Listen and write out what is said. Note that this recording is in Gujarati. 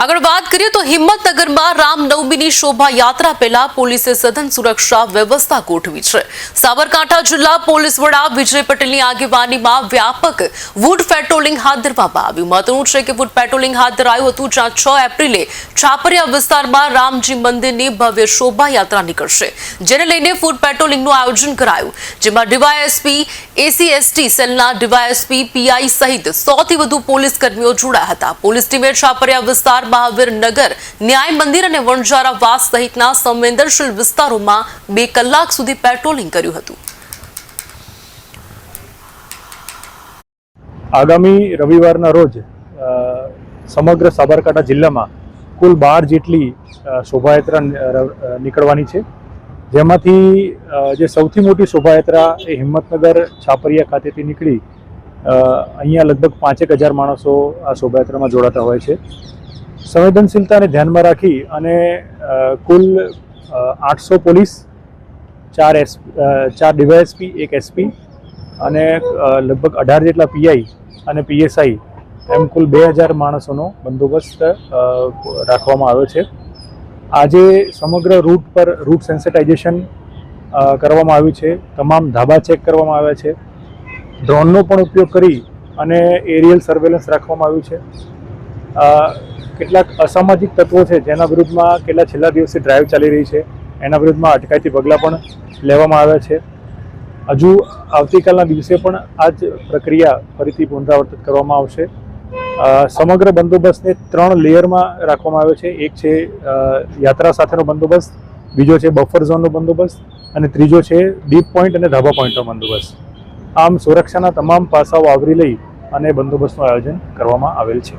આગળ વાત કરીએ તો હિંમતનગરમાં રામનવમીની શોભાયાત્રા પહેલા પોલીસે સઘન સુરક્ષા વ્યવસ્થા ગોઠવી છે। સાબરકાંઠા જિલ્લા પોલીસ વડા વિજય પટેલની આગેવાનીમાં વ્યાપક વુડ પેટ્રોલિંગ હાથ ધરવામાં આવ્યું। મહત્વનું છે કે વુડ પેટ્રોલિંગ હાથ ધરાયું હતું, જ્યાં 6 એપ્રિલે છાપરિયા વિસ્તારમાં રામજી મંદિરની ભવ્ય શોભાયાત્રા નીકળશે, જેને લઈને વુડ પેટ્રોલિંગનું આયોજન કરાયું, જેમાં ડીવાયએસપી, એસસી સેલના ડીવાયએસપી, પીઆઈ સહિત 100થી વધુ પોલીસ કર્મીઓ જોડાયા હતા। પોલીસ ટીમે છાપરિયા વિસ્તાર, મહાવીર નગર, ન્યાય મંદિર અને વણઝારા વાસ સહિતના સંવેદનશીલ વિસ્તારોમાં 2 કલાક સુધી પેટ્રોલિંગ કર્યું હતું। આગામી રવિવારના રોજ સમગ્ર સાબરકાંઠા જિલ્લામાં કુલ 12 જેટલી શોભાયાત્રા નીકળવાની છે, જેમાંથી જે સૌથી મોટી શોભાયાત્રા એ હિંમતનગર છાપરિયા ખાતેથી નીકળી અહીંયા લગભગ 5,000 માણસો આ શોભાયાત્રામાં જોડાતા હોય છે। સંવેદનશીલતાને ધ્યાનમાં રાખી અને કુલ 800 પોલીસ, 4 ડીવાયએસપી, 1 એસપી અને લગભગ 18 જેટલા પીઆઈ અને પીએસઆઈ એમ કુલ 2,000 માણસોનો બંદોબસ્ત રાખવામાં આવ્યો છે। આજે સમગ્ર રૂટ પર રૂટ સેન્સિટાઇઝેશન કરવામાં આવ્યું છે, તમામ ધાબા ચેક કરવામાં આવ્યા છે, ડ્રોનનો પણ ઉપયોગ કરી અને એરિયલ સર્વેલન્સ રાખવામાં આવ્યું છે। કેટલાક અસામાજિક તત્વો છે જેના વિરુદ્ધમાં છેલ્લા દિવસથી ડ્રાઈવ ચાલી રહી છે, એના વિરુદ્ધમાં અટકાયતી પગલાં પણ લેવામાં આવ્યા છે। હજુ આવતીકાલના દિવસે પણ આ જ પ્રક્રિયા ફરીથી પુનરાવર્તિત કરવામાં આવશે। સમગ્ર બંદોબસ્તને 3 લેયરમાં રાખવામાં આવ્યો છે। એક છે યાત્રા સાથેનો બંદોબસ્ત, બીજો છે બફર ઝોનનો બંદોબસ્ત અને ત્રીજો છે ડીપ પોઈન્ટ અને ધાબા પોઈન્ટનો બંદોબસ્ત। આમ સુરક્ષાના તમામ પાસાઓ આવરી લઈ અને બંદોબસ્તનું આયોજન કરવામાં આવેલ છે।